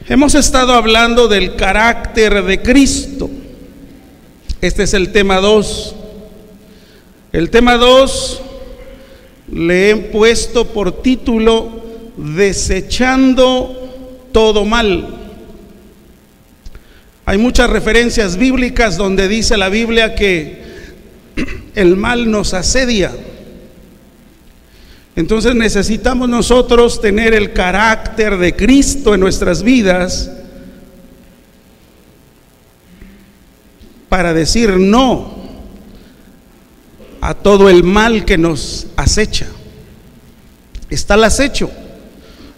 Hemos estado hablando del carácter de Cristo. Este es el tema 2. El tema 2 le he puesto por título Desechando todo mal. Hay muchas referencias bíblicas donde dice la Biblia que el mal nos asedia. Entonces necesitamos nosotros tener el carácter de Cristo en nuestras vidas para decir no a todo el mal que nos acecha. Está al acecho,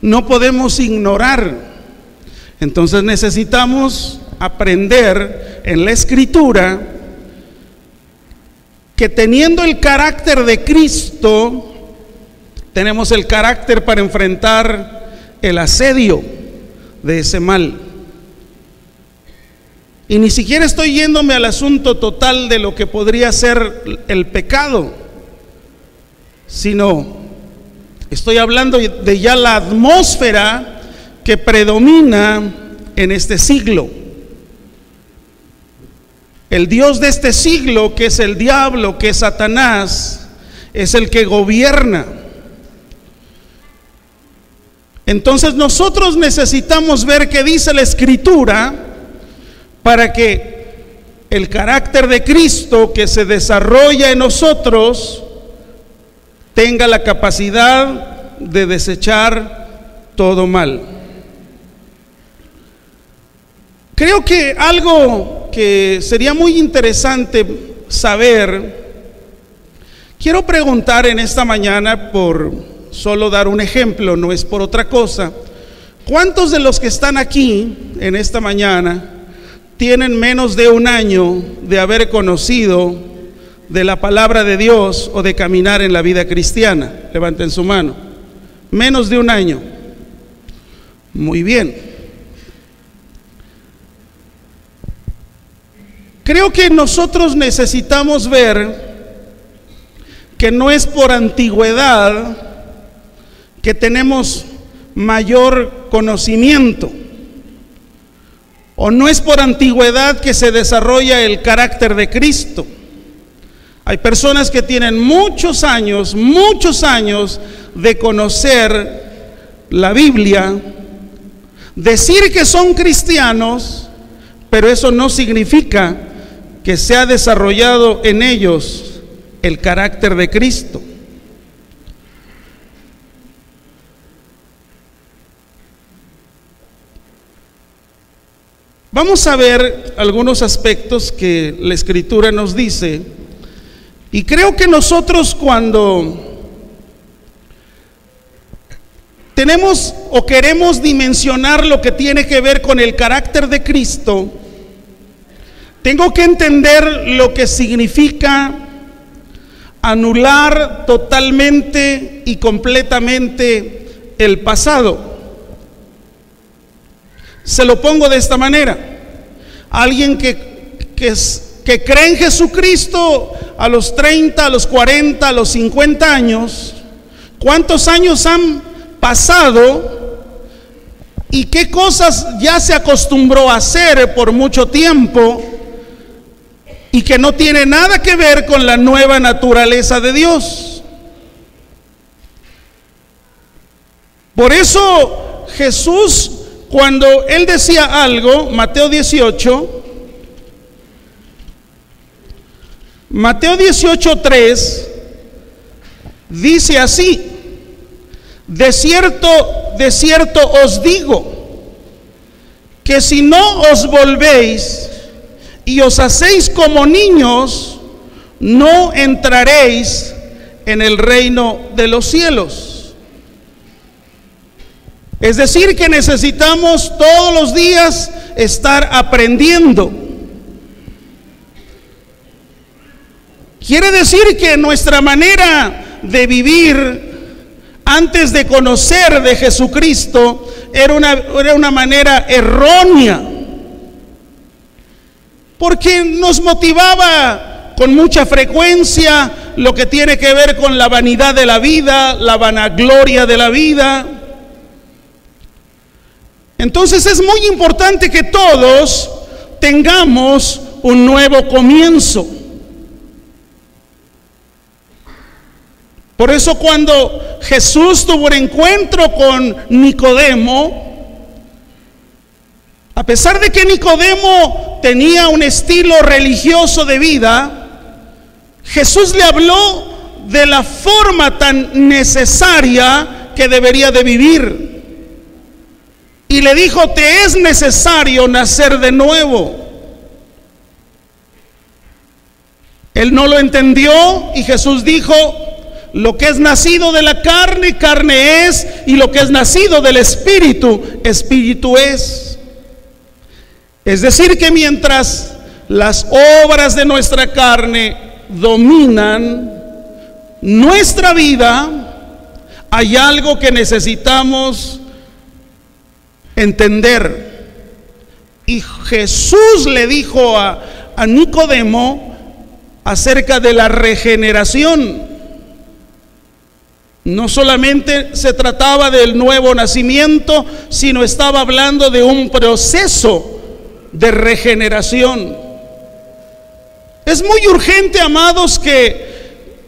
no podemos ignorar. Entonces necesitamos aprender en la Escritura que teniendo el carácter de Cristo, tenemos el carácter para enfrentar el asedio de ese mal. Y ni siquiera estoy yéndome al asunto total de lo que podría ser el pecado, sino estoy hablando de ya la atmósfera que predomina en este siglo. El Dios de este siglo, que es el diablo, que es Satanás, es el que gobierna. Entonces nosotros necesitamos ver qué dice la Escritura para que el carácter de Cristo que se desarrolla en nosotros tenga la capacidad de desechar todo mal. Creo que algo que sería muy interesante saber, quiero preguntar en esta mañana por solo dar un ejemplo, no es por otra cosa. ¿Cuántos de los que están aquí en esta mañana tienen menos de un año de haber conocido de la palabra de Dios o de caminar en la vida cristiana? Levanten su mano. Menos de un año. Muy bien. Creo que nosotros necesitamos ver que no es por antigüedad que tenemos mayor conocimiento, o no es por antigüedad que se desarrolla el carácter de Cristo. Hay personas que tienen muchos años de conocer la Biblia, decir que son cristianos, pero eso no significa que se ha desarrollado en ellos el carácter de Cristo. Vamos a ver algunos aspectos que la Escritura nos dice, y creo que nosotros cuando tenemos o queremos dimensionar lo que tiene que ver con el carácter de Cristo, tengo que entender lo que significa anular totalmente y completamente el pasado. Se lo pongo de esta manera: alguien que cree en Jesucristo a los 30, a los 40, a los 50 años, ¿cuántos años han pasado y qué cosas ya se acostumbró a hacer por mucho tiempo y que no tiene nada que ver con la nueva naturaleza de Dios? Por eso Jesús, cuando Él decía algo, Mateo 18:3, dice así: de cierto os digo, que si no os volvéis y os hacéis como niños, no entraréis en el reino de los cielos. Es decir, que necesitamos todos los días estar aprendiendo. Quiere decir que nuestra manera de vivir antes de conocer de Jesucristo era una manera errónea, porque nos motivaba con mucha frecuencia lo que tiene que ver con la vanidad de la vida, la vanagloria de la vida. Entonces es muy importante que todos tengamos un nuevo comienzo. Por eso cuando Jesús tuvo un encuentro con Nicodemo, a pesar de que Nicodemo tenía un estilo religioso de vida, Jesús le habló de la forma tan necesaria que debería de vivir. Y le dijo, te es necesario nacer de nuevo. Él no lo entendió y Jesús dijo, lo que es nacido de la carne, carne es, y lo que es nacido del espíritu, espíritu es. Es decir, que mientras las obras de nuestra carne dominan nuestra vida, hay algo que necesitamos entender. Y Jesús le dijo a Nicodemo acerca de la regeneración. No solamente se trataba del nuevo nacimiento, sino estaba hablando de un proceso de regeneración. Es muy urgente, amados, que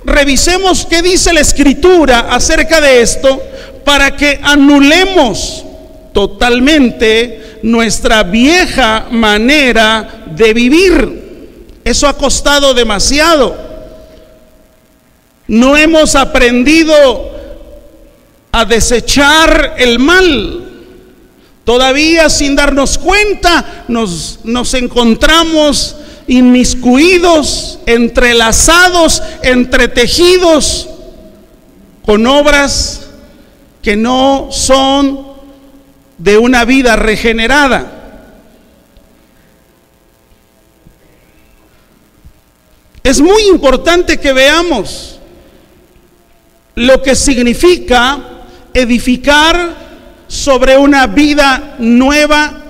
revisemos qué dice la Escritura acerca de esto, para que anulemos totalmente nuestra vieja manera de vivir. Eso ha costado demasiado. No hemos aprendido a desechar el mal. Todavía, sin darnos cuenta, nos encontramos inmiscuidos, entrelazados, entretejidos con obras que no son de una vida regenerada. Es muy importante que veamos lo que significa edificar sobre una vida nueva.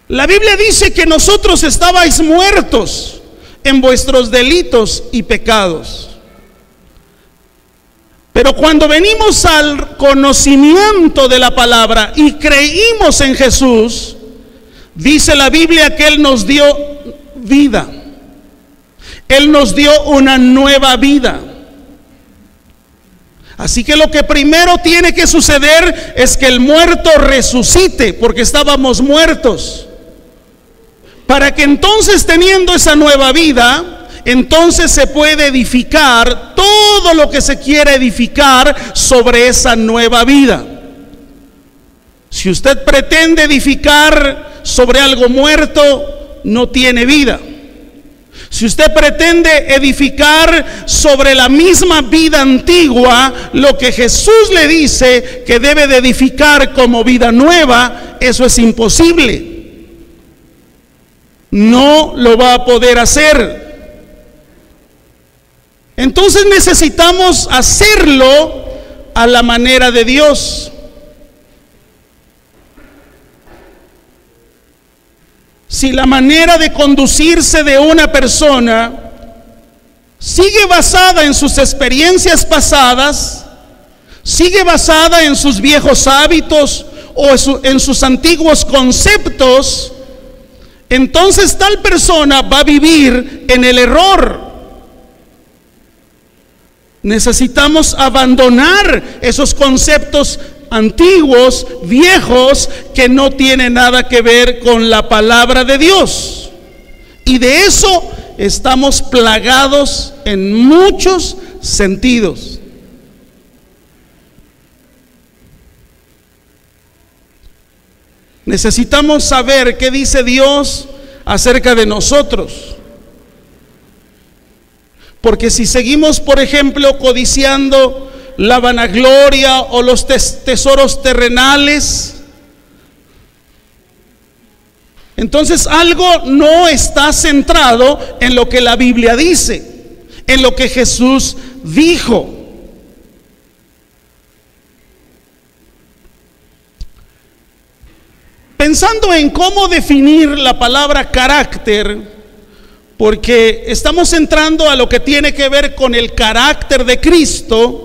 La Biblia dice que nosotros estabais muertos en vuestros delitos y pecados. Pero cuando venimos al conocimiento de la palabra y creímos en Jesús, dice la Biblia que Él nos dio vida. Él nos dio una nueva vida. Así que lo que primero tiene que suceder es que el muerto resucite, porque estábamos muertos. Para que entonces, teniendo esa nueva vida, entonces se puede edificar todo lo que se quiere edificar sobre esa nueva vida. Si usted pretende edificar sobre algo muerto, no tiene vida. Si usted pretende edificar sobre la misma vida antigua, lo que Jesús le dice que debe de edificar como vida nueva, eso es imposible. No lo va a poder hacer. Entonces necesitamos hacerlo a la manera de Dios. Si la manera de conducirse de una persona sigue basada en sus experiencias pasadas, sigue basada en sus viejos hábitos o en sus antiguos conceptos, entonces tal persona va a vivir en el error. Necesitamos abandonar esos conceptos antiguos, viejos, que no tienen nada que ver con la palabra de Dios. Y de eso estamos plagados en muchos sentidos. Necesitamos saber qué dice Dios acerca de nosotros. Porque si seguimos, por ejemplo, codiciando la vanagloria o los tesoros terrenales, entonces algo no está centrado en lo que la Biblia dice, en lo que Jesús dijo. Pensando en cómo definir la palabra carácter, porque estamos entrando a lo que tiene que ver con el carácter de Cristo,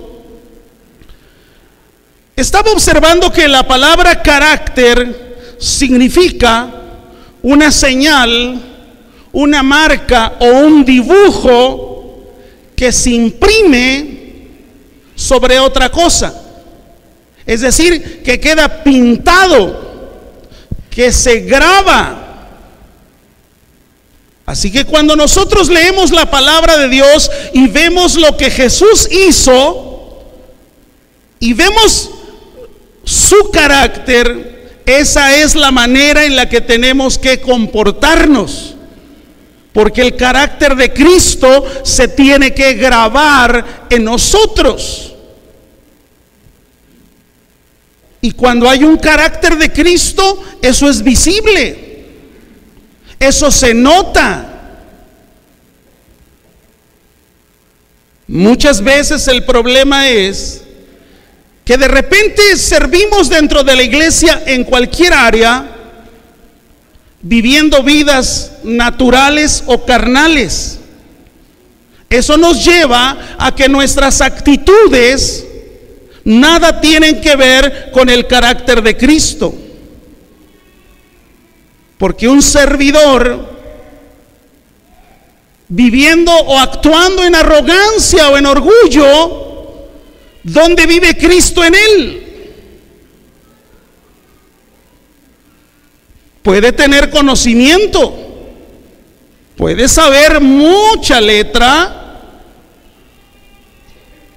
Estaba observando que la palabra carácter significa una señal, una marca o un dibujo que se imprime sobre otra cosa. Es decir, que queda pintado, que se graba. Así que cuando nosotros leemos la palabra de Dios y vemos lo que Jesús hizo y vemos su carácter, esa es la manera en la que tenemos que comportarnos, porque el carácter de Cristo se tiene que grabar en nosotros. Y cuando hay un carácter de Cristo, eso es visible, eso se nota. Muchas veces el problema es que de repente servimos dentro de la iglesia en cualquier área, viviendo vidas naturales o carnales. Eso nos lleva a que nuestras actitudes nada tienen que ver con el carácter de Cristo. Porque un servidor viviendo o actuando en arrogancia o en orgullo, ¿dónde vive Cristo en él? Puede tener conocimiento, puede saber mucha letra,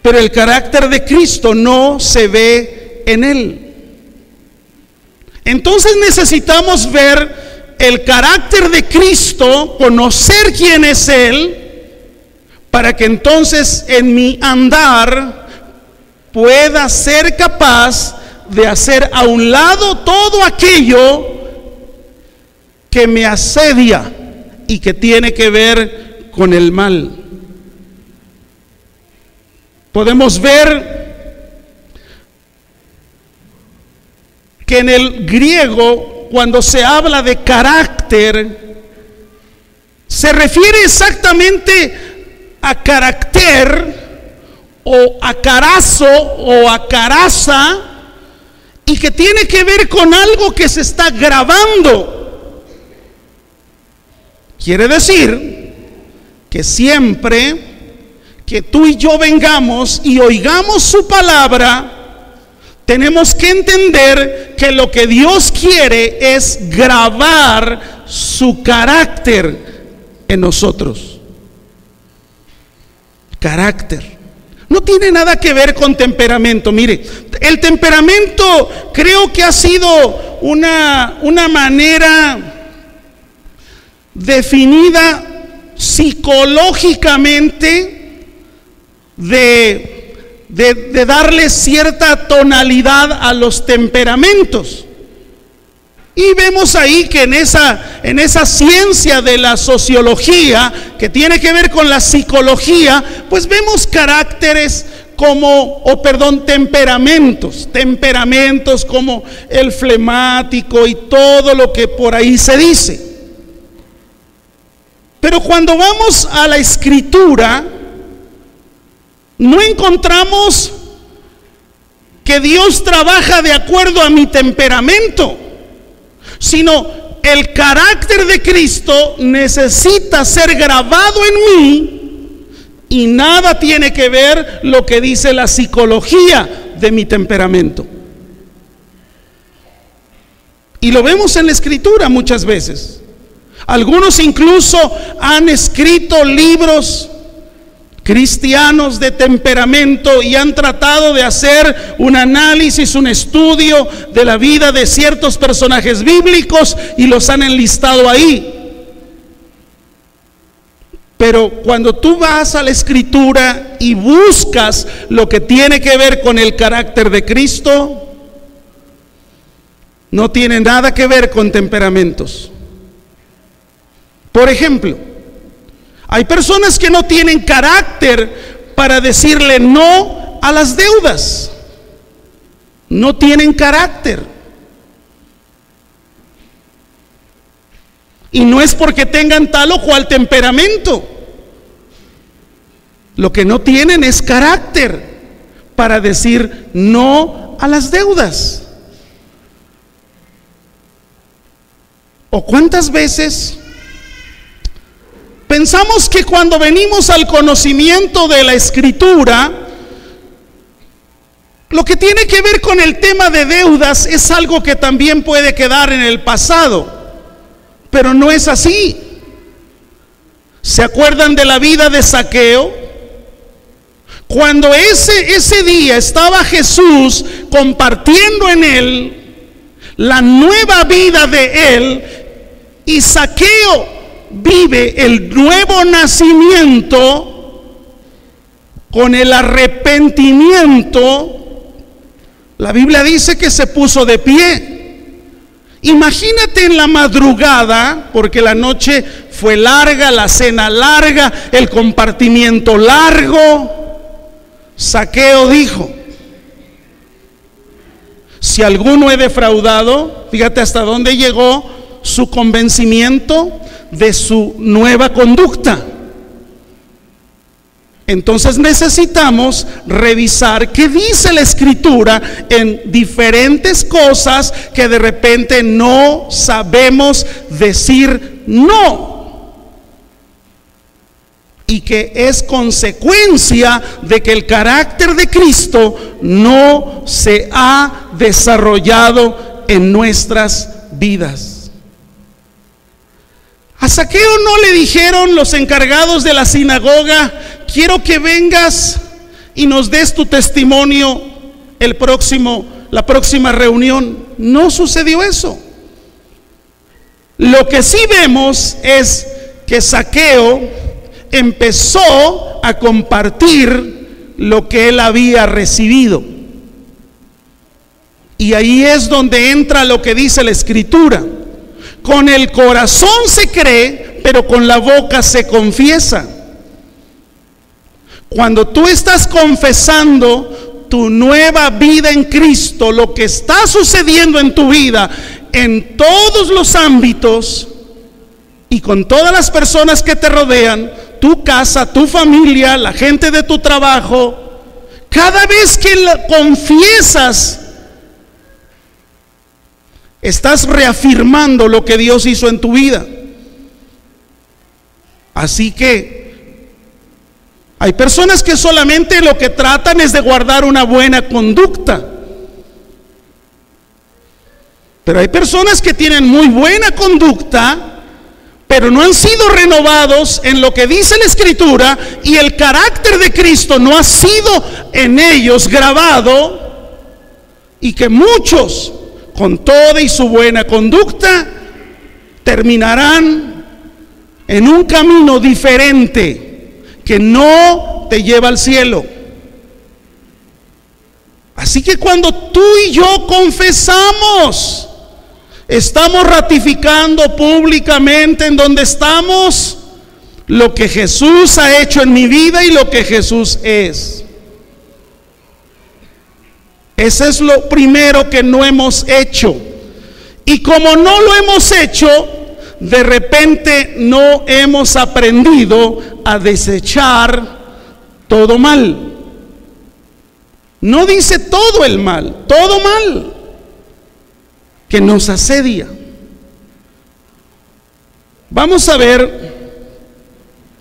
pero el carácter de Cristo no se ve en él. Entonces necesitamos ver el carácter de Cristo, conocer quién es Él, para que entonces en mi andar pueda ser capaz de hacer a un lado todo aquello que me asedia y que tiene que ver con el mal. Podemos ver que en el griego, cuando se habla de carácter, se refiere exactamente a carácter o a carazo o a caraza, y que tiene que ver con algo que se está grabando. Quiere decir que siempre que tú y yo vengamos y oigamos su palabra, tenemos que entender que lo que Dios quiere es grabar su carácter en nosotros. Carácter. No tiene nada que ver con temperamento. Mire, el temperamento creo que ha sido una manera definida psicológicamente de darle cierta tonalidad a los temperamentos. Y vemos ahí que en esa ciencia de la sociología, que tiene que ver con la psicología, pues vemos caracteres temperamentos como el flemático y todo lo que por ahí se dice. Pero cuando vamos a la Escritura, no encontramos que Dios trabaja de acuerdo a mi temperamento, sino el carácter de Cristo necesita ser grabado en mí, y nada tiene que ver lo que dice la psicología de mi temperamento. Y lo vemos en la Escritura muchas veces. Algunos incluso han escrito libros cristianos de temperamento y han tratado de hacer un análisis, un estudio de la vida de ciertos personajes bíblicos y los han enlistado ahí. Pero cuando tú vas a la Escritura y buscas lo que tiene que ver con el carácter de Cristo, no tiene nada que ver con temperamentos. Por ejemplo, hay personas que no tienen carácter para decirle no a las deudas. No tienen carácter. Y no es porque tengan tal o cual temperamento. Lo que no tienen es carácter para decir no a las deudas? ¿O cuántas veces pensamos que cuando venimos al conocimiento de la Escritura, lo que tiene que ver con el tema de deudas es algo que también puede quedar en el pasado? Pero no es así. ¿Se acuerdan de la vida de Zaqueo? Cuando ese día estaba Jesús compartiendo en él la nueva vida de él, y Zaqueo vive el nuevo nacimiento con el arrepentimiento, la Biblia dice que se puso de pie. Imagínate en la madrugada, porque la noche fue larga, la cena larga, el compartimiento largo. Zaqueo dijo: si alguno he defraudado, fíjate hasta dónde llegó su convencimiento de su nueva conducta. Entonces necesitamos revisar qué dice la Escritura en diferentes cosas que de repente no sabemos decir no, y que es consecuencia de que el carácter de Cristo no se ha desarrollado en nuestras vidas. A Zaqueo no le dijeron los encargados de la sinagoga: quiero que vengas y nos des tu testimonio la próxima reunión. No sucedió eso. Lo que sí vemos es que Zaqueo empezó a compartir lo que él había recibido. Y ahí es donde entra lo que dice la Escritura: con el corazón se cree, pero con la boca se confiesa. Cuando tú estás confesando tu nueva vida en Cristo, lo que está sucediendo en tu vida, en todos los ámbitos y con todas las personas que te rodean, tu casa, tu familia, la gente de tu trabajo, cada vez que confiesas, estás reafirmando lo que Dios hizo en tu vida. Así que hay personas que solamente lo que tratan es de guardar una buena conducta, pero hay personas que tienen muy buena conducta, pero no han sido renovados en lo que dice la Escritura, y el carácter de Cristo no ha sido en ellos grabado, y que muchos, con toda y su buena conducta, terminarán en un camino diferente que no te lleva al cielo. Así que cuando tú y yo confesamos, estamos ratificando públicamente en donde estamos lo que Jesús ha hecho en mi vida y lo que Jesús es. Ese es lo primero que no hemos hecho. Y como no lo hemos hecho, de repente no hemos aprendido a desechar todo mal. No dice todo el mal, todo mal que nos asedia. Vamos a ver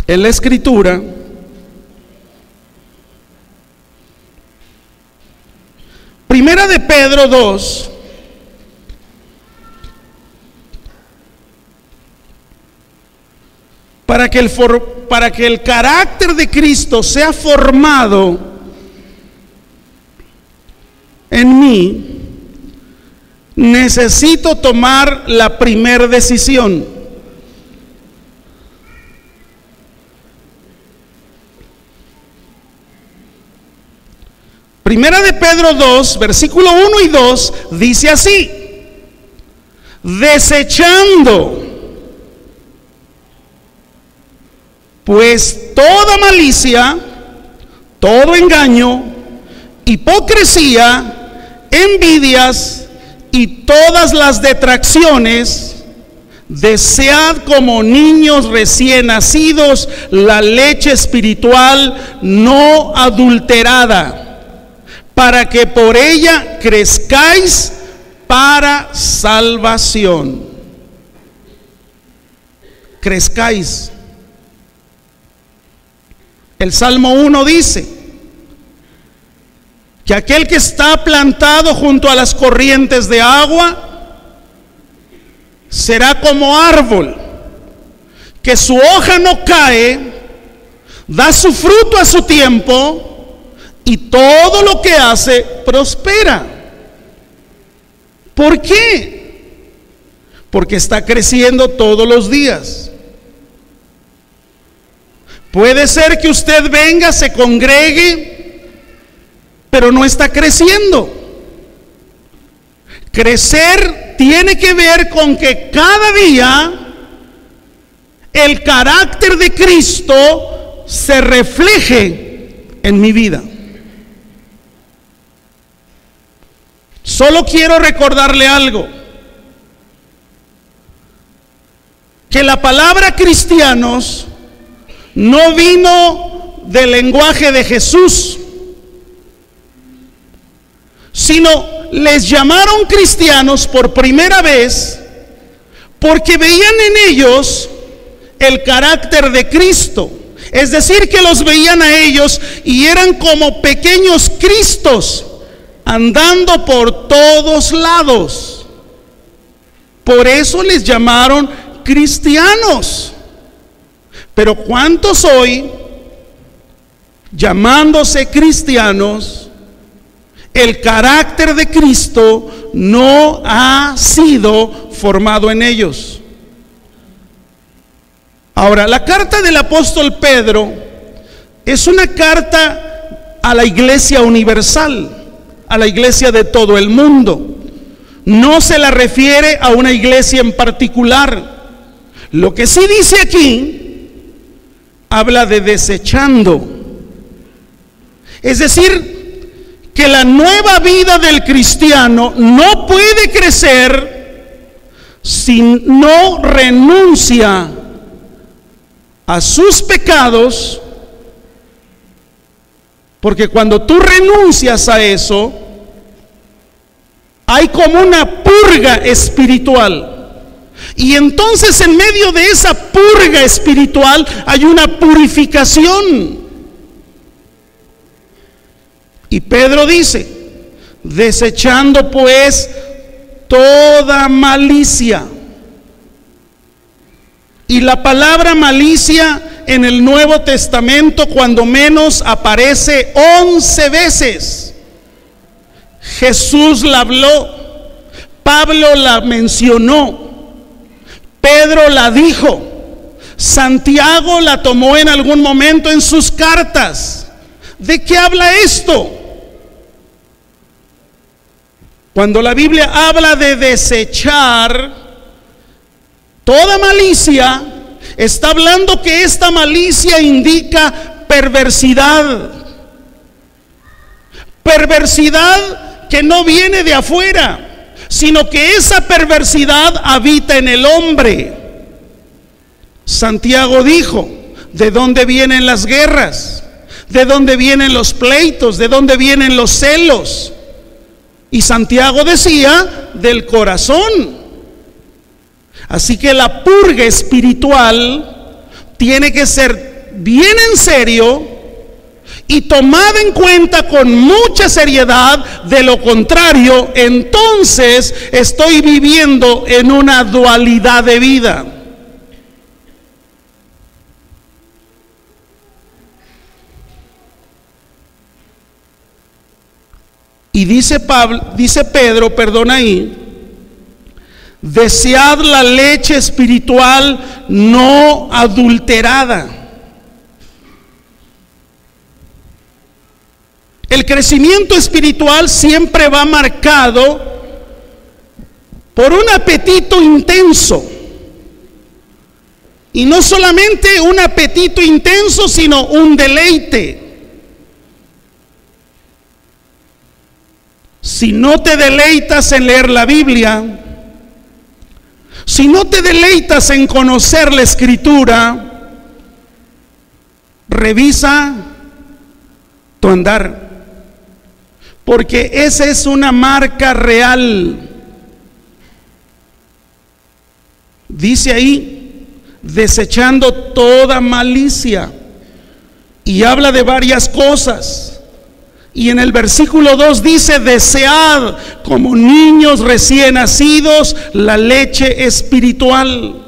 en la Escritura Primera de Pedro 2, para que el carácter de Cristo sea formado en mí, necesito tomar la primera decisión. Primera de Pedro 2, versículo 1 y 2, dice así: desechando pues toda malicia, todo engaño, hipocresía, envidias y todas las detracciones, desead como niños recién nacidos la leche espiritual no adulterada, para que por ella crezcáis para salvación. Crezcáis. El Salmo 1 dice que aquel que está plantado junto a las corrientes de agua será como árbol, que su hoja no cae, da su fruto a su tiempo, y todo lo que hace prospera. ¿Por qué? Porque está creciendo todos los días. Puede ser que usted venga, se congregue, pero no está creciendo. Crecer tiene que ver con que cada día el carácter de Cristo se refleje en mi vida. Solo quiero recordarle algo, que la palabra cristianos no vino del lenguaje de Jesús, sino les llamaron cristianos por primera vez porque veían en ellos el carácter de Cristo. Es decir, que los veían a ellos y eran como pequeños Cristos andando por todos lados. Por eso les llamaron cristianos. Pero ¿cuántos hoy, llamándose cristianos, el carácter de Cristo no ha sido formado en ellos? Ahora, la carta del apóstol Pedro es una carta a la iglesia universal, a la iglesia de todo el mundo. No se la refiere a una iglesia en particular. Lo que sí dice aquí, habla de desechando. Es decir, que la nueva vida del cristiano no puede crecer si no renuncia a sus pecados, porque cuando tú renuncias a eso, hay como una purga espiritual. Y entonces en medio de esa purga espiritual hay una purificación. Y Pedro dice, desechando pues toda malicia. Y la palabra malicia en el Nuevo Testamento cuando menos aparece 11 veces. Jesús la habló, Pablo la mencionó, Pedro la dijo, Santiago la tomó en algún momento en sus cartas. ¿De qué habla esto? Cuando la Biblia habla de desechar toda malicia, está hablando que esta malicia indica perversidad. Perversidad que no viene de afuera, sino que esa perversidad habita en el hombre. Santiago dijo, ¿de dónde vienen las guerras? ¿De dónde vienen los pleitos? ¿De dónde vienen los celos? Y Santiago decía, del corazón. Así que la purga espiritual tiene que ser bien en serio y tomada en cuenta con mucha seriedad. De lo contrario, entonces estoy viviendo en una dualidad de vida. Y dice Pedro, ahí, desead la leche espiritual no adulterada. El crecimiento espiritual siempre va marcado por un apetito intenso. Y no solamente un apetito intenso, sino un deleite. Si no te deleitas en leer la Biblia, si no te deleitas en conocer la Escritura, revisa tu andar. porque esa es una marca real. Dice ahí, desechando toda malicia, y habla de varias cosas. Y en el versículo 2 dice, desead como niños recién nacidos la leche espiritual.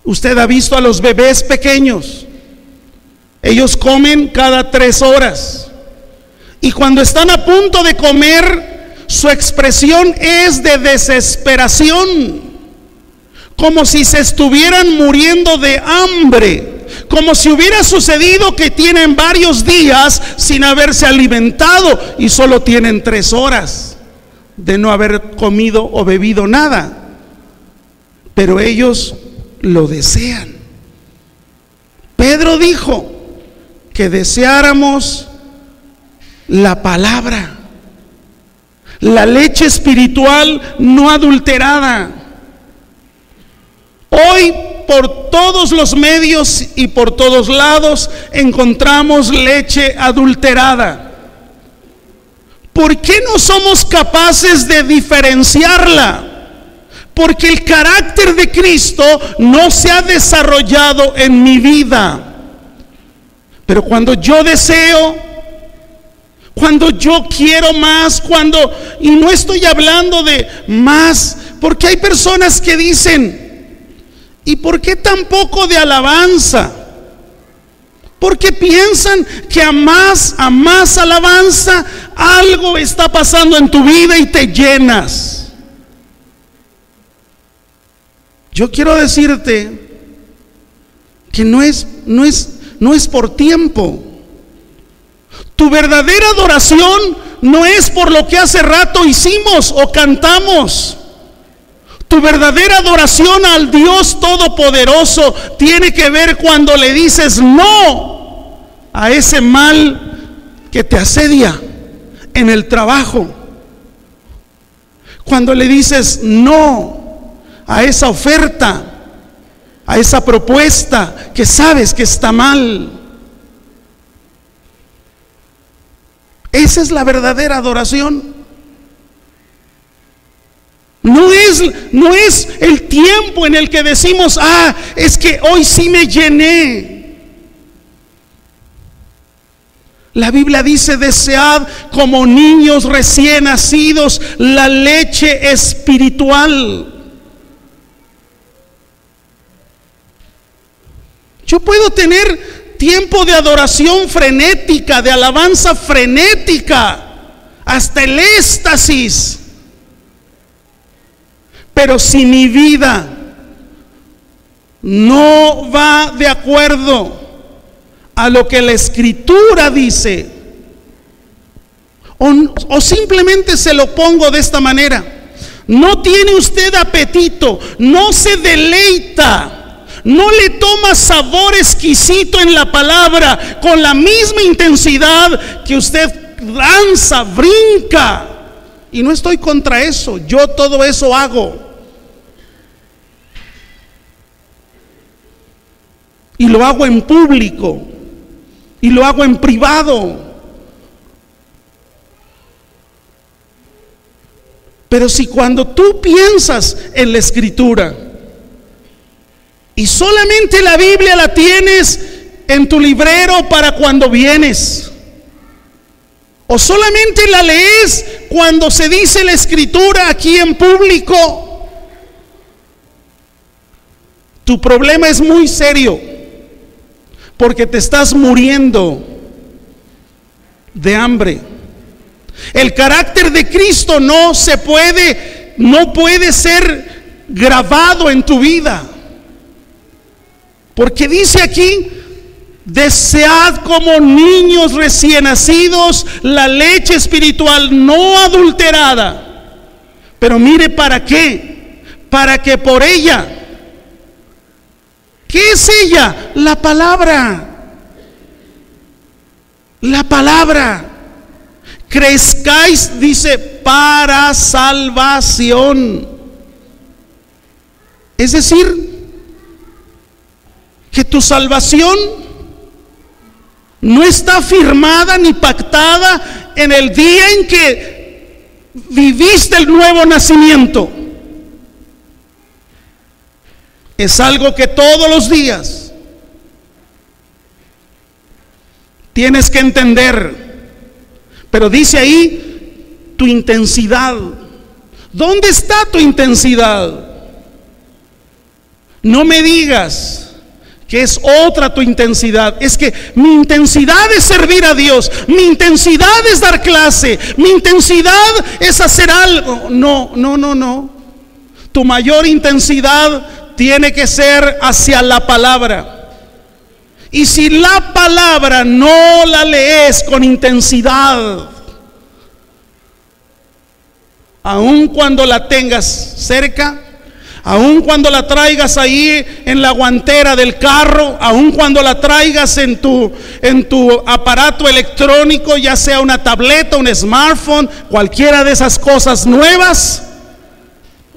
Usted ha visto a los bebés pequeños. Ellos comen cada 3 horas. Y cuando están a punto de comer, su expresión es de desesperación, como si se estuvieran muriendo de hambre, como si hubiera sucedido que tienen varios días sin haberse alimentado y solo tienen 3 horas de no haber comido o bebido nada. Pero ellos lo desean. Pedro dijo que deseáramos la palabra, la leche espiritual no adulterada. Hoy por todos los medios y por todos lados encontramos leche adulterada. ¿Por qué no somos capaces de diferenciarla? Porque el carácter de Cristo no se ha desarrollado en mi vida. Pero cuando yo deseo, cuando yo quiero más, y no estoy hablando de más, porque hay personas que dicen, ¿y por qué tan poco de alabanza? Porque piensan que a más alabanza algo está pasando en tu vida y te llenas. Yo quiero decirte que no es por tiempo. Tu verdadera adoración no es por lo que hace rato hicimos o cantamos. Tu verdadera adoración al Dios Todopoderoso tiene que ver cuando le dices no a ese mal que te asedia en el trabajo. Cuando le dices no a esa oferta, a esa propuesta que sabes que está mal. Esa es la verdadera adoración. No es el tiempo en el que decimos, es que hoy sí me llené. La Biblia dice, desead como niños recién nacidos la leche espiritual. Yo puedo tener tiempo de adoración frenética, de alabanza frenética, hasta el éxtasis. Pero si mi vida no va de acuerdo a lo que la Escritura dice, o simplemente se lo pongo de esta manera, no tiene usted apetito, no se deleita, no le toma sabor exquisito en la palabra con la misma intensidad que usted danza, brinca. Y no estoy contra eso, yo todo eso hago. Y lo hago en público, y lo hago en privado. Pero si cuando tú piensas en la Escritura y solamente la Biblia la tienes en tu librero para cuando vienes, o solamente la lees cuando se dice la Escritura aquí en público, tu problema es muy serio, porque te estás muriendo de hambre. El carácter de Cristo no puede ser grabado en tu vida, porque dice aquí, desead como niños recién nacidos la leche espiritual no adulterada. Pero mire, ¿para qué? Para que por ella, ¿qué es ella? La palabra. La palabra. Crezcáis, dice, para salvación. Es decir, que tu salvación No está firmada ni pactada en el día en que viviste el nuevo nacimiento. Es algo que todos los días tienes que entender. Pero dice ahí tu intensidad. ¿Dónde está tu intensidad? No me digas que es otra tu intensidad. Es que mi intensidad es servir a Dios, mi intensidad es dar clase, mi intensidad es hacer algo. No. Tu mayor intensidad tiene que ser hacia la palabra. Y si la palabra no la lees con intensidad, aun cuando la tengas cerca, aun cuando la traigas ahí en la guantera del carro, aun cuando la traigas en tu aparato electrónico, ya sea una tableta, un smartphone, cualquiera de esas cosas nuevas,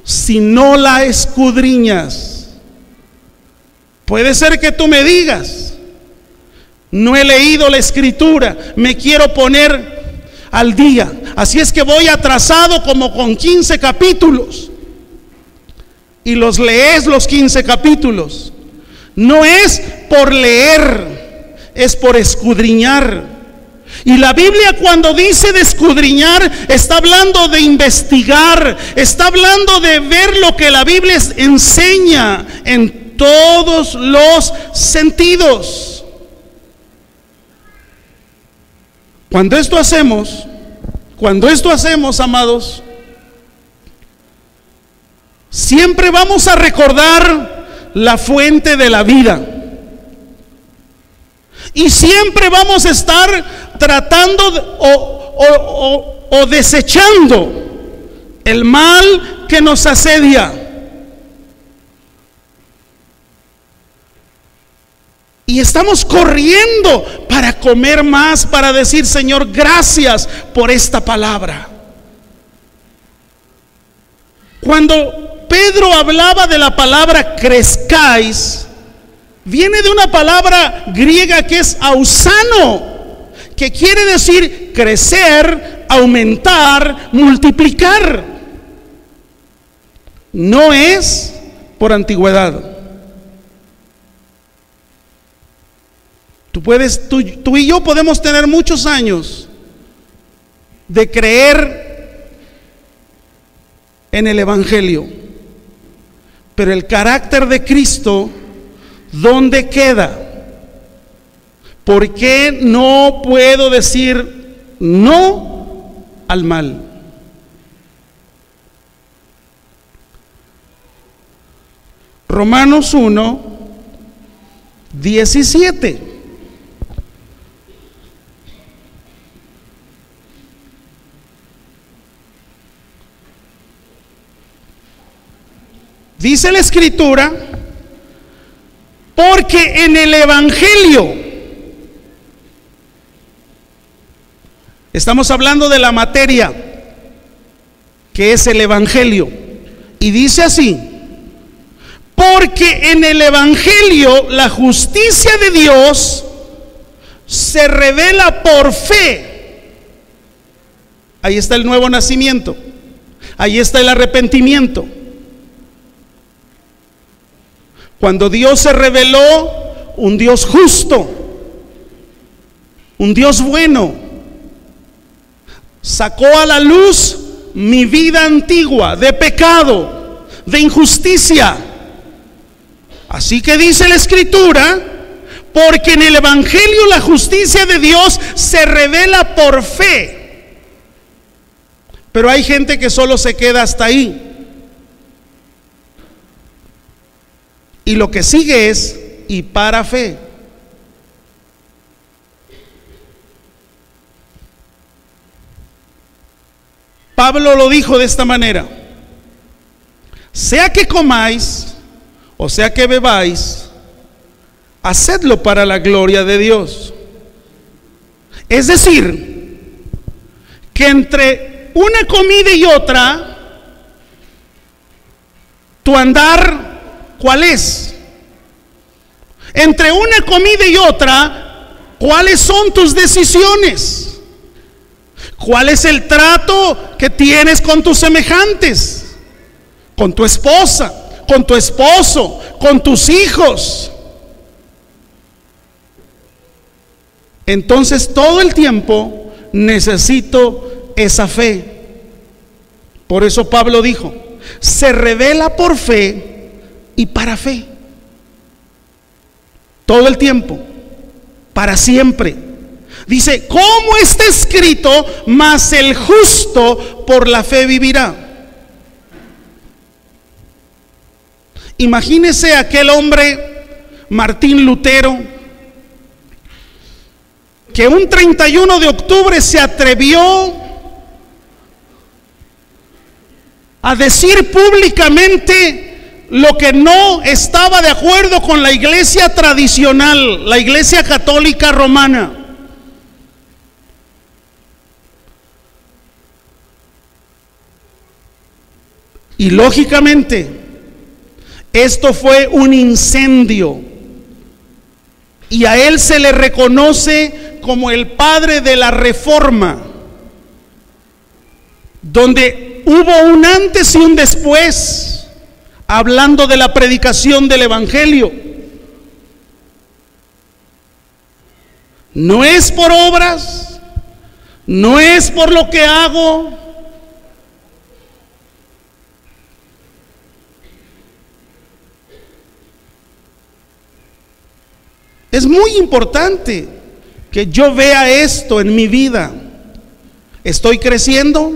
si no la escudriñas, puede ser que tú me digas: no he leído la escritura, me quiero poner al día, así es que voy atrasado como con 15 capítulos. Y los lees los 15 capítulos. No es por leer, es por escudriñar. Y la Biblia, cuando dice de escudriñar, está hablando de investigar, está hablando de ver lo que la Biblia enseña en todos los sentidos. Cuando esto hacemos, amados, siempre vamos a recordar la fuente de la vida. Y siempre vamos a estar tratando o desechando el mal que nos asedia. Y estamos corriendo para comer más, para decir: Señor, gracias por esta palabra. Cuando Pedro hablaba de la palabra crezcáis, viene de una palabra griega que es ausano, que quiere decir crecer, aumentar, multiplicar. No es por antigüedad. Tú y yo podemos tener muchos años de creer en el Evangelio, pero el carácter de Cristo, ¿dónde queda? ¿Por qué no puedo decir no al mal? Romanos 1:17. Dice la Escritura: porque en el Evangelio, estamos hablando de la materia que es el Evangelio, y dice así: porque en el Evangelio la justicia de Dios se revela por fe. Ahí está el nuevo nacimiento, ahí está el arrepentimiento. Cuando Dios se reveló, un Dios justo, un Dios bueno, sacó a la luz mi vida antigua de pecado, de injusticia. Así que dice la Escritura: porque en el Evangelio la justicia de Dios se revela por fe. Pero hay gente que solo se queda hasta ahí. Y lo que sigue es: y para fe. Pablo lo dijo de esta manera: sea que comáis o sea que bebáis, hacedlo para la gloria de Dios. Es decir, que entre una comida y otra, tu andar, ¿cuál es? Entre una comida y otra, ¿Cuáles son tus decisiones? ¿Cuál es el trato que tienes con tus semejantes? Con tu esposa, con tu esposo, con tus hijos. Entonces todo el tiempo necesito esa fe. Por eso Pablo dijo, se revela por fe y para fe. Todo el tiempo, para siempre. Dice, ¿cómo está escrito? Mas el justo por la fe vivirá. Imagínese aquel hombre, Martín Lutero, que un 31 de octubre se atrevió a decir públicamente lo que no estaba de acuerdo con la iglesia tradicional, la iglesia católica romana. Y lógicamente, esto fue un incendio. Y a él se le reconoce como el padre de la Reforma, donde hubo un antes y un después, hablando de la predicación del Evangelio. No es por obras, no es por lo que hago. Es muy importante que yo vea esto en mi vida. ¿Estoy creciendo?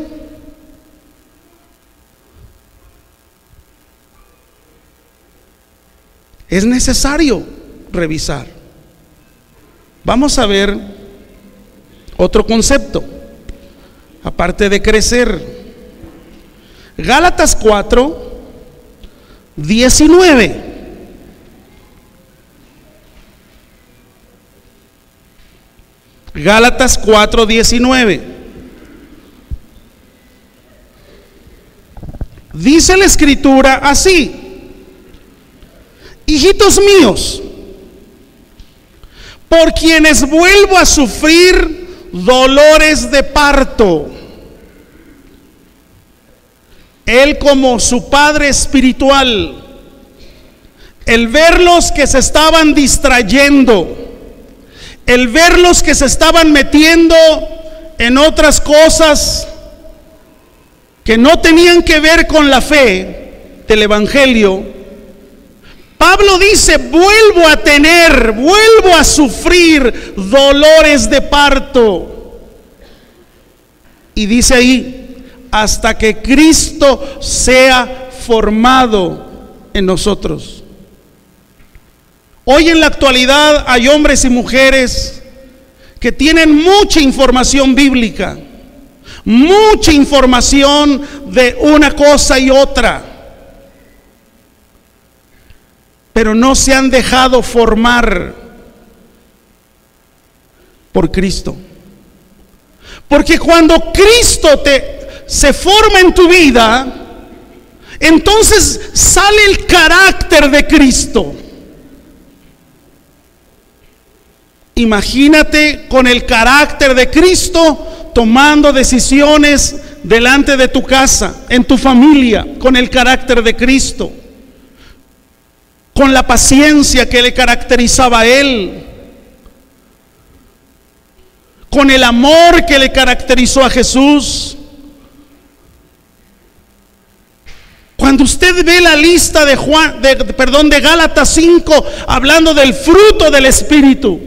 Es necesario revisar. Vamos a ver otro concepto, aparte de crecer. Gálatas 4, 19. Gálatas 4, 19. Dice la Escritura así: hijitos míos, por quienes vuelvo a sufrir dolores de parto. Él, como su padre espiritual, el verlos que se estaban distrayendo, el verlos que se estaban metiendo en otras cosas que no tenían que ver con la fe del Evangelio, Pablo dice, vuelvo a sufrir dolores de parto. Y dice ahí, hasta que Cristo sea formado en nosotros. Hoy en la actualidad hay hombres y mujeres que tienen mucha información bíblica, mucha información de una cosa y otra, pero no se han dejado formar por Cristo. Porque cuando Cristo se forma en tu vida, entonces sale el carácter de Cristo. Imagínate con el carácter de Cristo tomando decisiones delante de tu casa, en tu familia, con el carácter de Cristo, con la paciencia que le caracterizaba a Él, con el amor que le caracterizó a Jesús. Cuando usted ve la lista de Gálatas 5, hablando del fruto del Espíritu,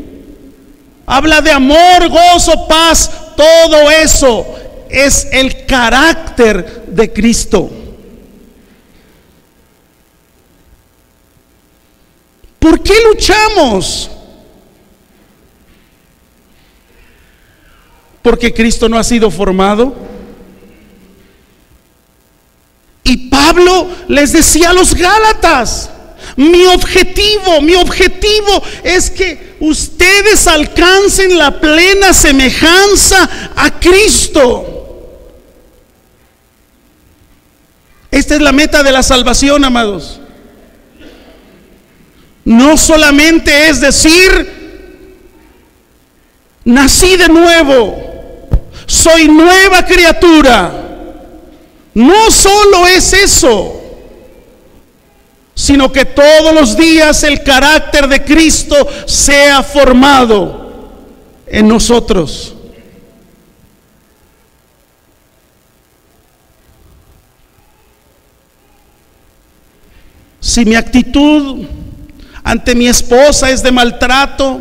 habla de amor, gozo, paz. Todo eso es el carácter de Cristo. ¿Por qué luchamos? Porque Cristo no ha sido formado. Y Pablo les decía a los Gálatas, mi objetivo es que ustedes alcancen la plena semejanza a Cristo. Esta es la meta de la salvación, amados. No solamente es decir, nací de nuevo, soy nueva criatura. No solo es eso, sino que todos los días el carácter de Cristo sea formado en nosotros. Si mi actitud ante mi esposa es de maltrato,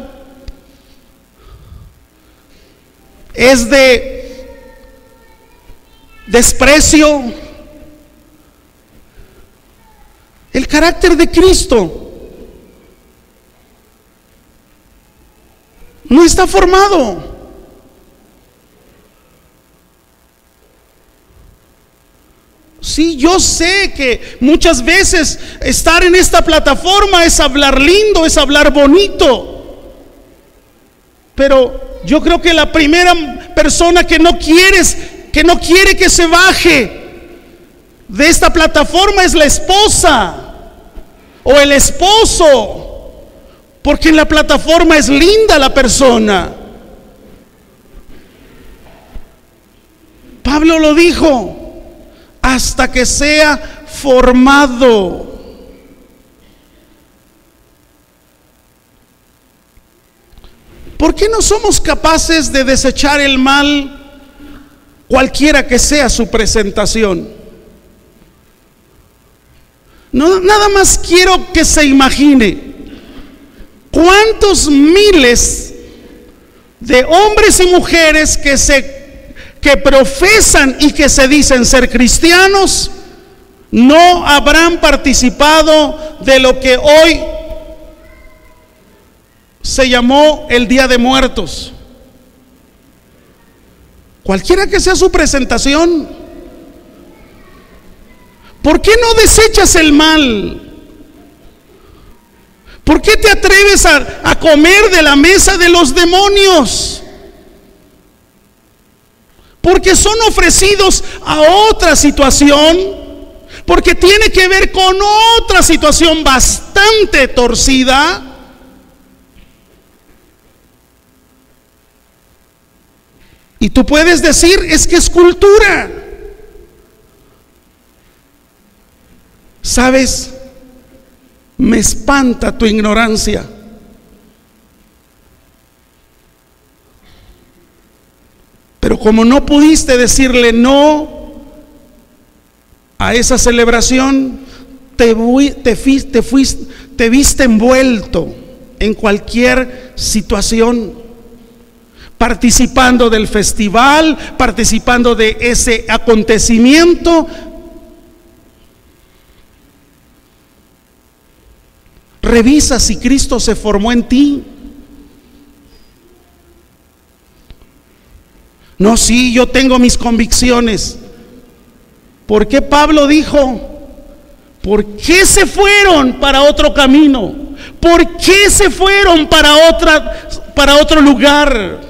es de desprecio, el carácter de Cristo no está formado. Sí, yo sé que muchas veces estar en esta plataforma es hablar lindo, es hablar bonito, pero yo creo que la primera persona que no quiere que se baje de esta plataforma es la esposa o el esposo, porque en la plataforma es linda la persona. Pablo lo dijo, hasta que sea formado. ¿Por qué no somos capaces de desechar el mal, cualquiera que sea su presentación? No, nada más quiero que se imagine cuántos miles de hombres y mujeres que profesan y que se dicen ser cristianos no habrán participado de lo que hoy se llamó el Día de Muertos. Cualquiera que sea su presentación. ¿Por qué no desechas el mal? ¿Por qué te atreves a comer de la mesa de los demonios? Porque son ofrecidos a otra situación, porque tiene que ver con otra situación bastante torcida. Y tú puedes decir, es que es cultura. ¿Sabes? Me espanta tu ignorancia. Pero como no pudiste decirle no a esa celebración, te viste envuelto en cualquier situación, participando del festival, participando de ese acontecimiento. Revisa si Cristo se formó en ti. No, sí, yo tengo mis convicciones. ¿Por qué Pablo dijo? ¿Por qué se fueron para otro camino? ¿Por qué se fueron para otro lugar?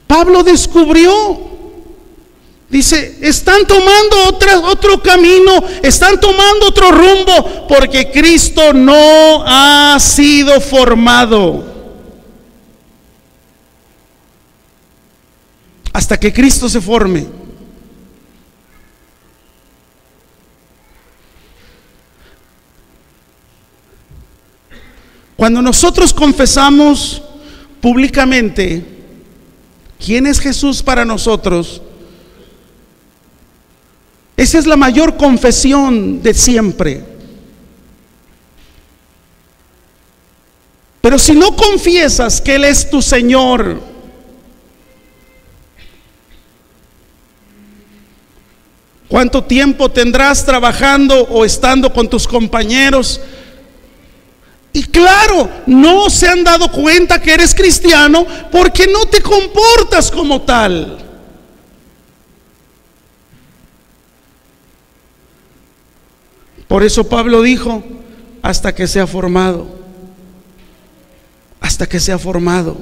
Pablo descubrió, dice, están tomando otro camino, están tomando otro rumbo, porque Cristo no ha sido formado. Hasta que Cristo se forme. Cuando nosotros confesamos públicamente quién es Jesús para nosotros, esa es la mayor confesión de siempre. Pero si no confiesas que Él es tu Señor, ¿cuánto tiempo tendrás trabajando o estando con tus compañeros? Y claro, no se han dado cuenta que eres cristiano porque no te comportas como tal. Por eso Pablo dijo, hasta que sea formado. Hasta que sea formado.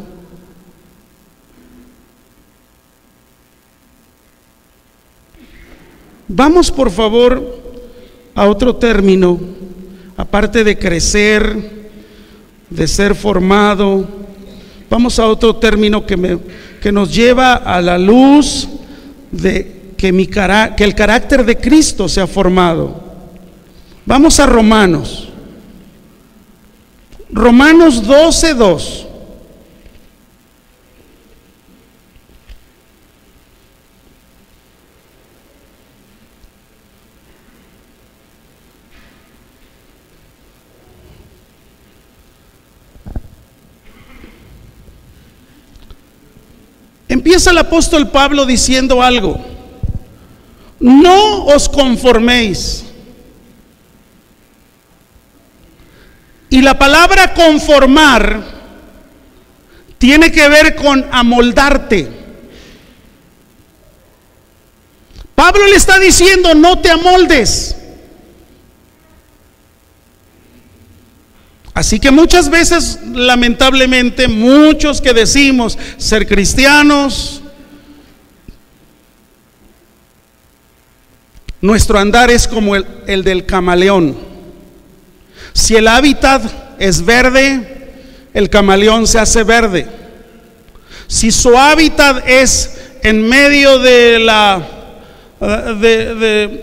Vamos por favor a otro término, aparte de crecer, de ser formado. Vamos a otro término que nos lleva a la luz de que el carácter de Cristo se ha formado. Vamos a Romanos 12:2. Empieza el apóstol Pablo diciendo algo: no os conforméis. Y la palabra conformar tiene que ver con amoldarte. Pablo le está diciendo: no te amoldes. Así que muchas veces, lamentablemente, muchos que decimos ser cristianos, nuestro andar es como el del camaleón. Si el hábitat es verde, el camaleón se hace verde. Si su hábitat es en medio de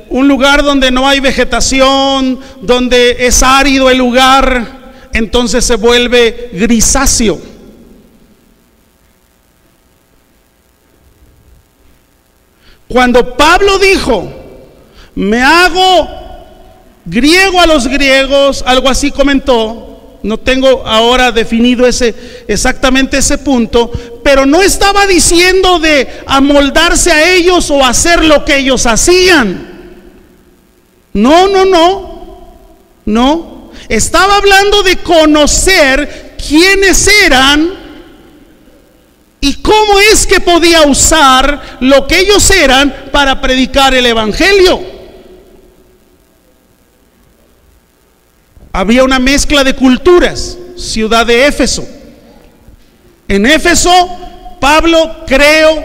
un lugar donde no hay vegetación, donde es árido el lugar, entonces se vuelve grisáceo. Cuando Pablo dijo: me hago griego a los griegos, algo así comentó, no tengo ahora definido exactamente ese punto, pero no estaba diciendo de amoldarse a ellos o hacer lo que ellos hacían. No. Estaba hablando de conocer quiénes eran y cómo es que podía usar lo que ellos eran para predicar el evangelio. Había una mezcla de culturas. Ciudad de Éfeso. En Éfeso, Pablo creo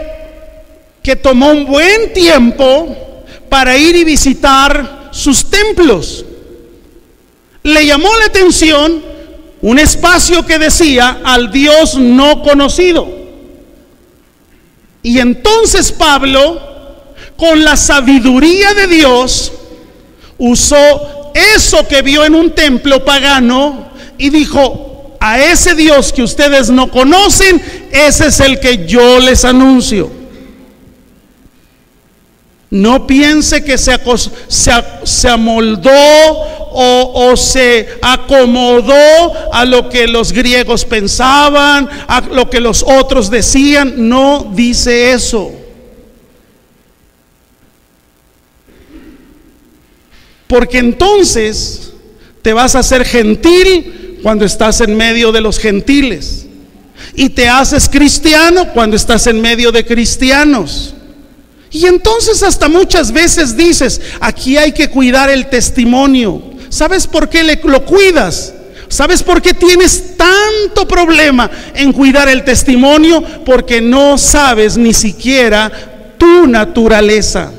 que tomó un buen tiempo para ir y visitar sus templos. Le llamó la atención un espacio que decía: al Dios no conocido. Y entonces Pablo, con la sabiduría de Dios, usó eso que vio en un templo pagano y dijo: a ese Dios que ustedes no conocen, ese es el que yo les anuncio. No piense que se amoldó o se acomodó a lo que los griegos pensaban, a lo que los otros decían. No dice eso. Porque entonces te vas a hacer gentil cuando estás en medio de los gentiles, y te haces cristiano cuando estás en medio de cristianos. Y entonces hasta muchas veces dices: aquí hay que cuidar el testimonio. ¿Sabes por qué lo cuidas? ¿Sabes por qué tienes tanto problema en cuidar el testimonio? Porque no sabes ni siquiera tu naturaleza.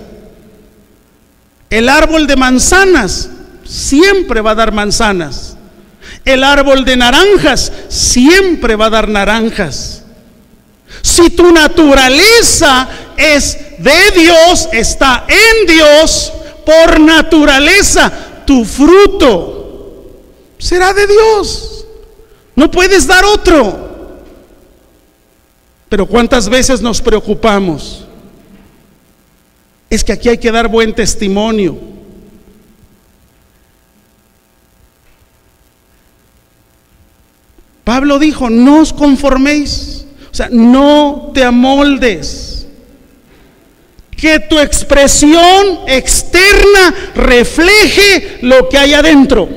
El árbol de manzanas siempre va a dar manzanas. El árbol de naranjas siempre va a dar naranjas. Si tu naturaleza es de Dios, está en Dios, por naturaleza, tu fruto será de Dios. No puedes dar otro. Pero ¿cuántas veces nos preocupamos? Es que aquí hay que dar buen testimonio. Pablo dijo: no os conforméis, o sea, no te amoldes. Que tu expresión externa refleje lo que hay adentro.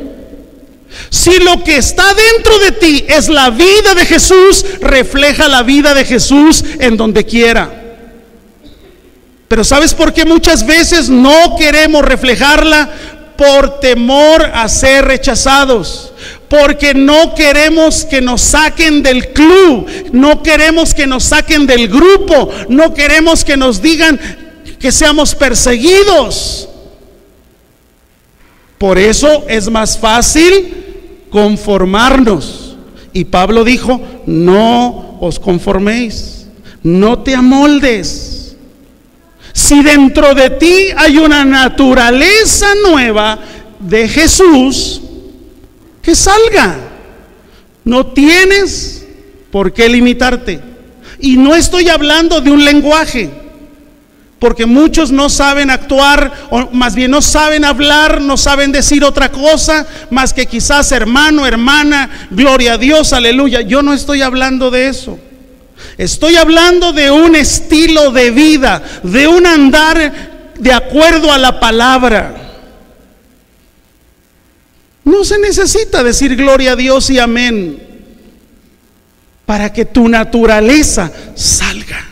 Si lo que está dentro de ti es la vida de Jesús, refleja la vida de Jesús en donde quiera. Pero ¿sabes por qué muchas veces no queremos reflejarla? Por temor a ser rechazados. Porque no queremos que nos saquen del club, no queremos que nos saquen del grupo, no queremos que nos digan que seamos perseguidos. Por eso es más fácil conformarnos. Y Pablo dijo, no os conforméis, no te amoldes. Si dentro de ti hay una naturaleza nueva de Jesús, que salga. No tienes por qué limitarte. Y no estoy hablando de un lenguaje, porque muchos no saben actuar, o más bien no saben hablar, no saben decir otra cosa más que quizás hermano, hermana, gloria a Dios, aleluya. Yo no estoy hablando de eso. Estoy hablando de un estilo de vida, de un andar de acuerdo a la palabra. No se necesita decir gloria a Dios y amén para que tu naturaleza salga.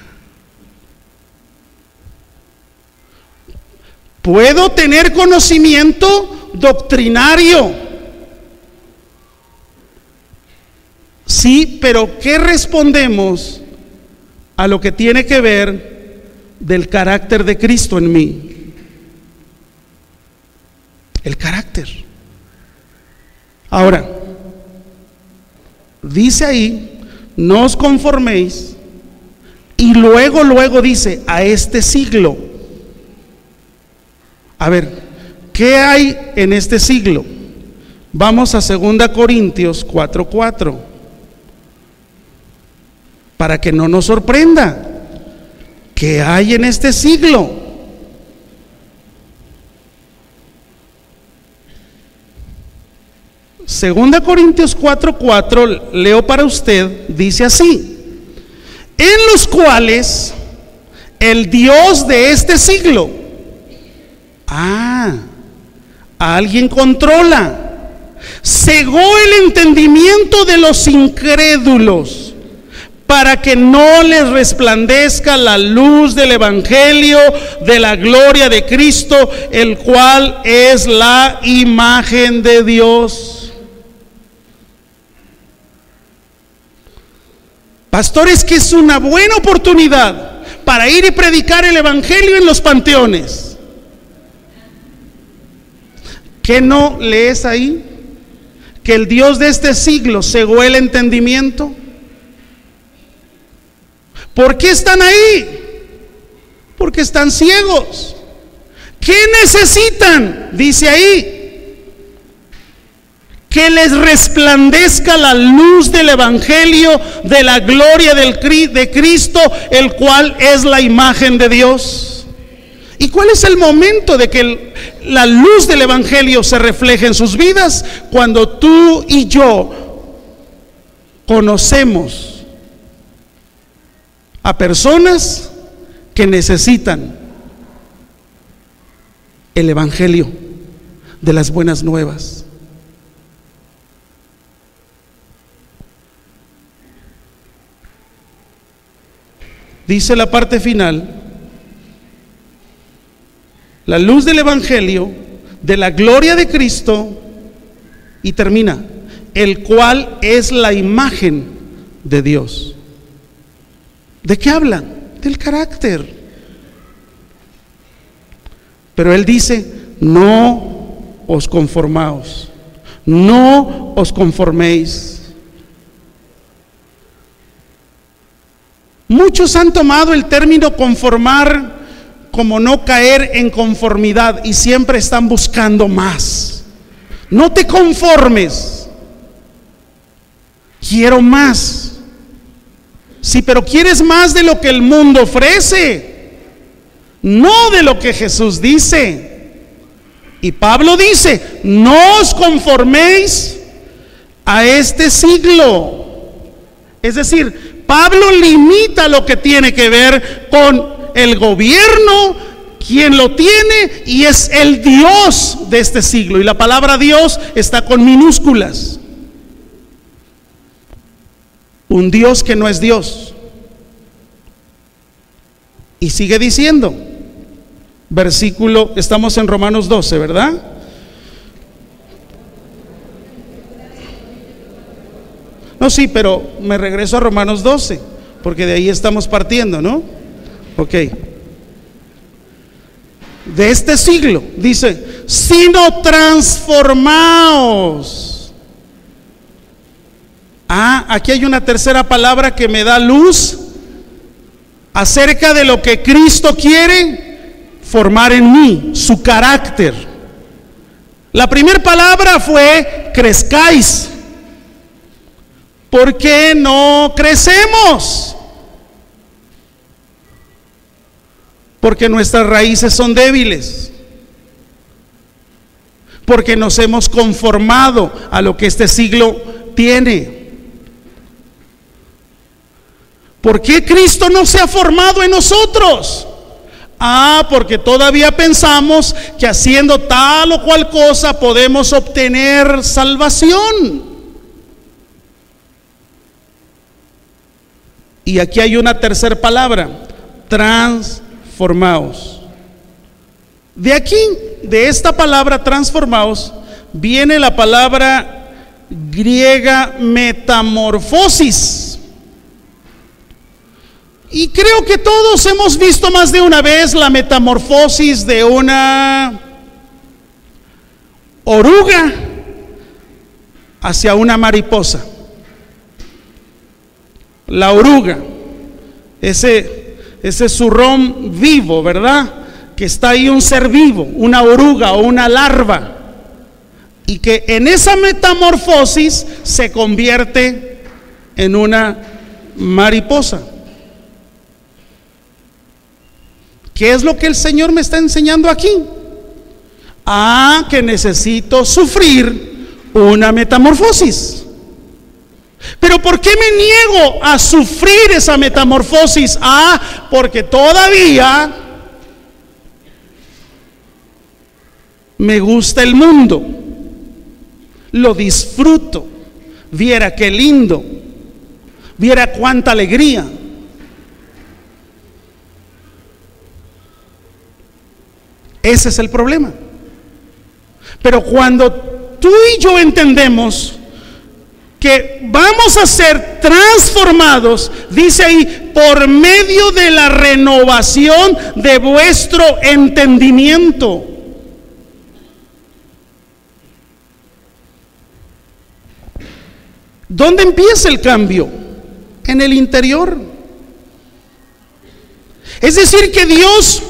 Puedo tener conocimiento doctrinario, sí, pero ¿qué respondemos a lo que tiene que ver del carácter de Cristo en mí? El carácter. Ahora, dice ahí, no os conforméis, y luego dice, a este siglo. A ver, ¿qué hay en este siglo? Vamos a 2 Corintios 4:4, para que no nos sorprenda. ¿Qué hay en este siglo? Segunda Corintios 4:4, leo para usted, dice así: en los cuales el Dios de este siglo, a alguien controla, cegó el entendimiento de los incrédulos, para que no les resplandezca la luz del evangelio de la gloria de Cristo, el cual es la imagen de Dios. Pastores, que es una buena oportunidad para ir y predicar el evangelio en los panteones. ¿Qué no lees ahí? Que el Dios de este siglo cegó el entendimiento. ¿Por qué están ahí? Porque están ciegos. ¿Qué necesitan? Dice ahí, que les resplandezca la luz del evangelio de la gloria de Cristo, el cual es la imagen de Dios. ¿Y cuál es el momento de que la luz del evangelio se refleje en sus vidas? Cuando tú y yo conocemos a personas que necesitan el evangelio de las buenas nuevas. Dice la parte final, la luz del evangelio de la gloria de Cristo, y termina, el cual es la imagen de Dios. ¿De qué habla? Del carácter. Pero él dice, no os conformaos, no os conforméis. Muchos han tomado el término conformar como no caer en conformidad y siempre están buscando más. No te conformes, quiero más. Sí, pero quieres más de lo que el mundo ofrece, no de lo que Jesús dice. Y Pablo dice, no os conforméis a este siglo. Es decir, Pablo limita lo que tiene que ver con el gobierno, quien lo tiene, y es el Dios de este siglo. Y la palabra Dios está con minúsculas. Un Dios que no es Dios. Y sigue diciendo, versículo, estamos en Romanos 12, ¿verdad? No, sí, pero me regreso a Romanos 12, porque de ahí estamos partiendo, ¿no? Ok. De este siglo, dice, sino transformaos Aquí hay una tercera palabra que me da luz acerca de lo que Cristo quiere formar en mí, su carácter. La primera palabra fue crezcáis. ¿Por qué no crecemos? Porque nuestras raíces son débiles. Porque nos hemos conformado a lo que este siglo tiene. ¿Por qué Cristo no se ha formado en nosotros? Porque todavía pensamos que haciendo tal o cual cosa podemos obtener salvación. Y aquí hay una tercera palabra: transformaos. De aquí, de esta palabra transformaos, viene la palabra griega metamorfosis. Y creo que todos hemos visto más de una vez la metamorfosis de una oruga hacia una mariposa. La oruga, ese zurrón vivo, ¿verdad? Que está ahí, un ser vivo, una oruga o una larva, y que en esa metamorfosis se convierte en una mariposa. ¿Qué es lo que el Señor me está enseñando aquí? Que necesito sufrir una metamorfosis. Pero ¿por qué me niego a sufrir esa metamorfosis? Porque todavía me gusta el mundo, lo disfruto. Viera qué lindo, viera cuánta alegría. Ese es el problema. Pero cuando tú y yo entendemos que vamos a ser transformados, dice ahí, por medio de la renovación de vuestro entendimiento. ¿Dónde empieza el cambio? En el interior. Es decir, que Dios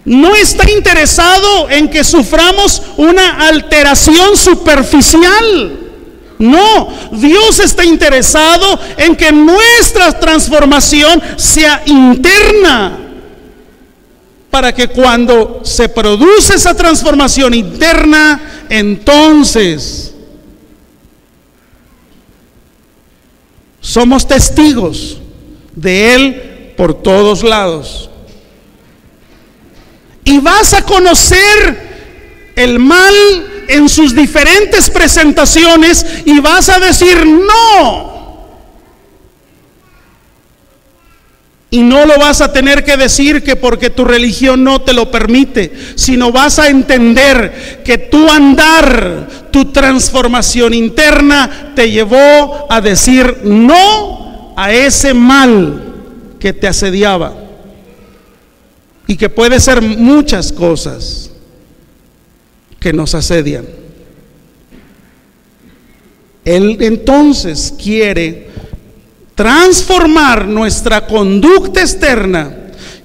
no está interesado en que suframos una alteración superficial. No, Dios está interesado en que nuestra transformación sea interna, para que cuando se produce esa transformación interna, entonces somos testigos de Él por todos lados. Y vas a conocer el mal en sus diferentes presentaciones y vas a decir no. Y no lo vas a tener que decir que porque tu religión no te lo permite, sino vas a entender que tu andar, tu transformación interna te llevó a decir no a ese mal que te asediaba. Y que puede ser muchas cosas que nos asedian. Él entonces quiere transformar nuestra conducta externa,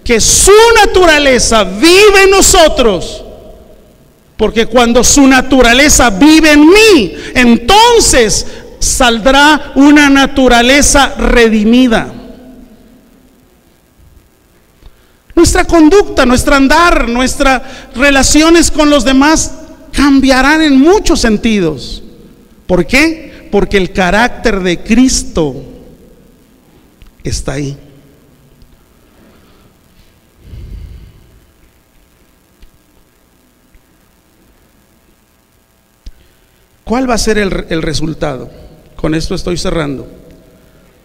que su naturaleza vive en nosotros, porque cuando su naturaleza vive en mí, entonces saldrá una naturaleza redimida. Nuestra conducta, nuestro andar, nuestras relaciones con los demás cambiarán en muchos sentidos. ¿Por qué? Porque el carácter de Cristo está ahí. ¿Cuál va a ser el resultado? Con esto estoy cerrando.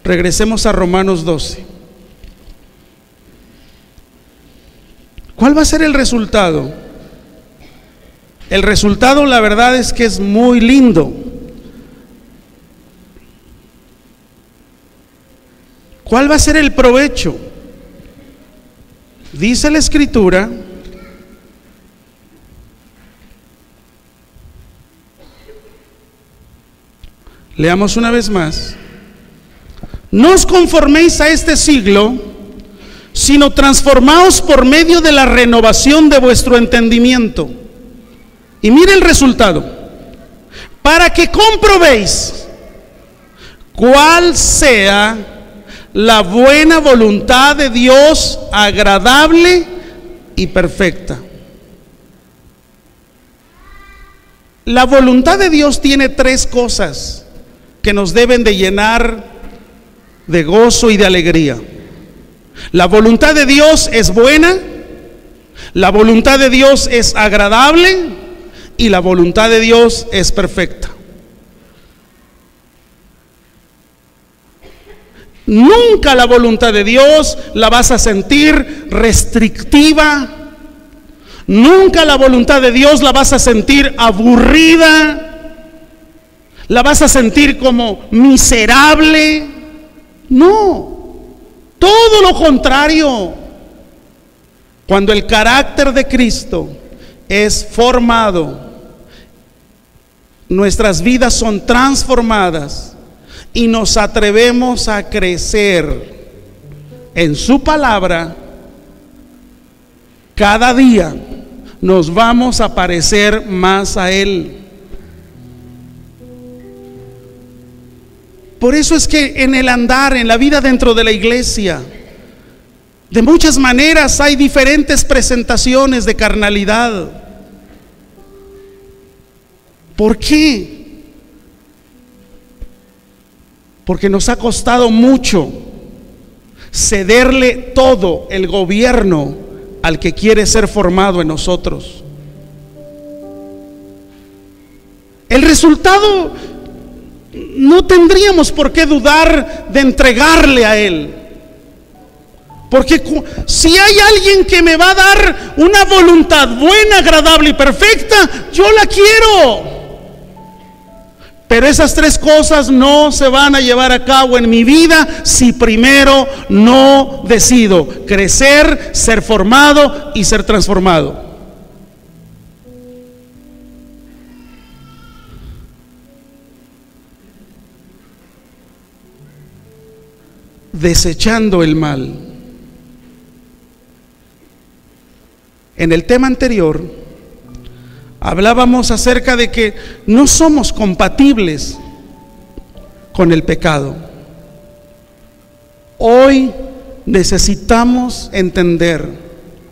Regresemos a Romanos 12. ¿Cuál va a ser el resultado? El resultado, la verdad es que es muy lindo. ¿Cuál va a ser el provecho? Dice la Escritura Leamos una vez más. No os conforméis a este siglo, sino transformaos por medio de la renovación de vuestro entendimiento. Y mire el resultado: para que comprobéis cuál sea la buena voluntad de Dios, agradable y perfecta. La voluntad de Dios tiene tres cosas que nos deben de llenar de gozo y de alegría. La voluntad de Dios es buena, la voluntad de Dios es agradable y la voluntad de Dios es perfecta. Nunca la voluntad de Dios la vas a sentir restrictiva. Nunca la voluntad de Dios la vas a sentir aburrida. La vas a sentir como miserable. No, todo lo contrario. Cuando el carácter de Cristo es formado, nuestras vidas son transformadas y nos atrevemos a crecer en su palabra, cada día nos vamos a parecer más a Él. Por eso es que en el andar, en la vida dentro de la iglesia, de muchas maneras hay diferentes presentaciones de carnalidad. ¿Por qué? Porque nos ha costado mucho cederle todo el gobierno al que quiere ser formado en nosotros. El resultado no tendríamos por qué dudar de entregarle a Él. Porque si hay alguien que me va a dar una voluntad buena, agradable y perfecta, yo la quiero. Pero esas tres cosas no se van a llevar a cabo en mi vida si primero no decido crecer, ser formado y ser transformado. Desechando el mal. En el tema anterior hablábamos acerca de que no somos compatibles con el pecado. Hoy necesitamos entender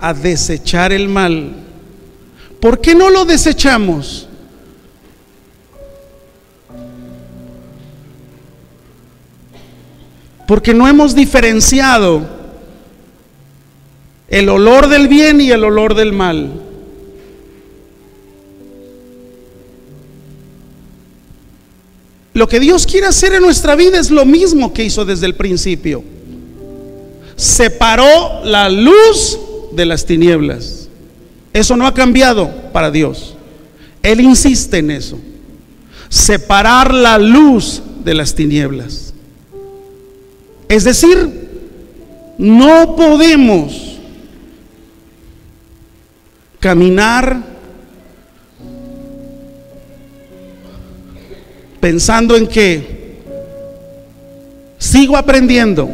a desechar el mal. ¿Por qué no lo desechamos? Porque no hemos diferenciado el olor del bien y el olor del mal. Lo que Dios quiere hacer en nuestra vida es lo mismo que hizo desde el principio. Separó la luz de las tinieblas. Eso no ha cambiado para Dios. Él insiste en eso. Separar la luz de las tinieblas. Es decir, no podemos caminar pensando en que sigo aprendiendo,